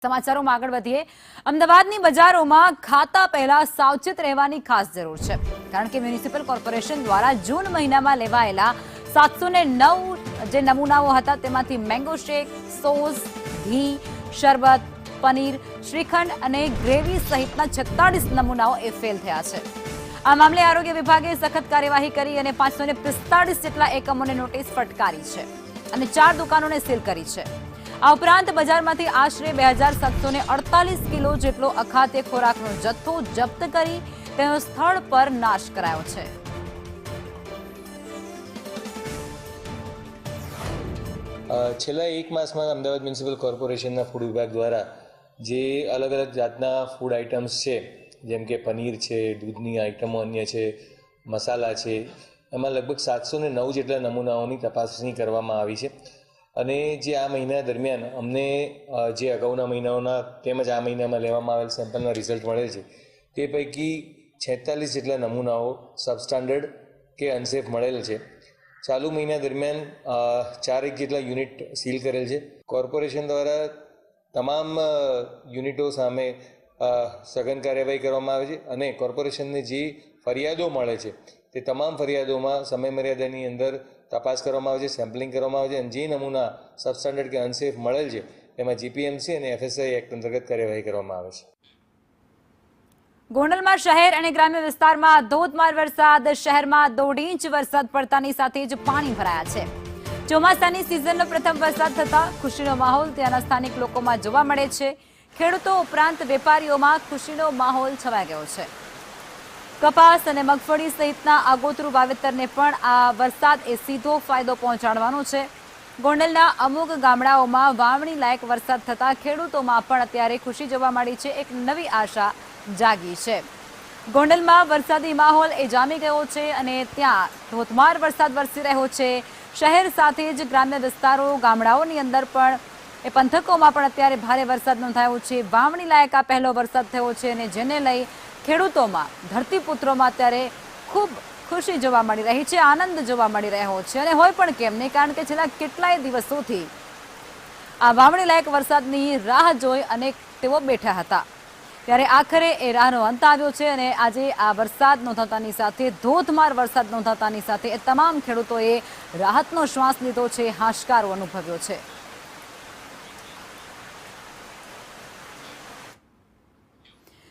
સમાચારોમાં આગળ વધીએ। અમદાવાદની બજારોમાં ખાતા પહેલા સાવચેત રહેવાની ખાસ જરૂર છે, કારણ કે મ્યુનિસિપલ કોર્પોરેશન દ્વારા જૂન મહિનામાં લેવાયેલા 709 જે નમૂનાઓ હતા તેમાંથી મેંગો શેક, સોસ, ઘી, શરબત, પનીર, શ્રીખંડ અને ગ્રેવી સહિતના 46 નમૂનાઓ ફેલ થયા છે। આ મામલે આરોગ્ય વિભાગે સખત કાર્યવાહી કરી અને 545 જેટલા એકમોને નોટિસ ફટકારી છે અને 4 દુકાનોને સીલ કરી છે। આ ઉપરાંત બજારમાંથી આશરે 2748 કિલો જેટલો અખાદ્ય ખોરાકનો જથ્થો જપ્ત કરી તેનો સ્થળ પર નાશ કરાયો છે। છેલ્લા એક માસમાં અમદાવાદ મ્યુનિસિપલ કોર્પોરેશનના ફૂડ વિભાગ દ્વારા જે અલગ અલગ જાતના ફૂડ આઇટમ્સ છે, જેમ કે પનીર છે, દૂધની આઇટમો અન્ય છે, મસાલા છે, એમાં લગભગ 709 જેટલા નમૂનાઓની તપાસણી કરવામાં આવી છે અને જે આ મહિના દરમિયાન અમને જે અગાઉના મહિનાઓના તેમજ આ મહિનામાં લેવામાં આવેલ સેમ્પલના રિઝલ્ટ મળેલ છે તે પૈકી 46 જેટલા નમૂનાઓ સબસ્ટાન્ડર્ડ કે અનસેફ મળેલ છે। ચાલુ મહિના દરમિયાન 4 જેટલા યુનિટ સીલ કરેલ છે। કોર્પોરેશન દ્વારા તમામ યુનિટો સામે સઘન કાર્યવાહી કરવામાં આવે છે અને કોર્પોરેશનને જે ફરિયાદો મળે છે તે તમામ ફરિયાદોમાં સમયમર્યાદાની અંદર તપાસ કરવામાં આવે છે, સેમ્પલિંગ કરવામાં આવે છે અને જે નમૂના સબસ્ટાન્ડર્ડ કે અનસેફ મળેલ છે તેમાં જીપીએમસી અને એફએસઆઈ એક્ટ અંતર્ગત કાર્યવાહી કરવામાં આવે છે। ગોંડલમાં શહેર અને ગ્રામ્ય વિસ્તારમાં ધોધમાર વરસાદ। શહેરમાં 1.5 ઇંચ વરસાદ પડતાની સાથે જ પાણી ભરાયા છે। ચોમાસાની સિઝનનો પ્રથમ વરસાદ થતા ખુશીનો માહોલ ત્યાંના સ્થાનિક લોકોમાં જોવા મળે છે। ખેડૂતો ઉપરાંત વેપારીઓમાં ખુશીનો માહોલ છવાઈ ગયો છે। કપાસ અને મગફળી સહિતના આગોતરું વાવેતરને પણ આ વરસાદ સીધો ફાયદો પહોંચાડવાનો છે। ગોંડલના અમુક ગામડાઓમાં વાવણી લાયક વરસાદ થતા ખેડૂતોમાં પણ અત્યારે ખુશી જોવા મળી છે। એક નવી આશા જાગી છે। ગોંડલમાં વરસાદી માહોલ જામી ગયો છે અને ત્યાં ધોધમાર વરસાદ વરસી રહ્યો છે। શહેર સાથે જ ગ્રામ્ય વિસ્તારો, ગામડાઓની અંદર પણ પંથકોમાં પણ અત્યારે ભારે વરસાદ નોંધાયો છે। વાવણી લાયક આ પહેલો વરસાદ થયો છે અને જેને લઈ ખેડૂતોમાં, ધરતીપુત્રોમાં અત્યારે ખૂબ ખુશી જોવા મળી રહી છે, આનંદ જોવા મળી રહ્યો છે અને હોય પણ કેમ નહીં, કારણ કે છેલ્લા કેટલાય દિવસોથી આ વાવણી લાયક વરસાદની રાહ જોઈ અને તેઓ બેઠા હતા, ત્યારે આખરે એ રાહનો અંત આવ્યો છે અને આજે આ વરસાદ નોંધાતાની સાથે, ધોધમાર વરસાદ નોંધાતાની સાથે એ તમામ ખેડૂતોએ રાહતનો શ્વાસ લીધો છે, હાશકારો અનુભવ્યો છે।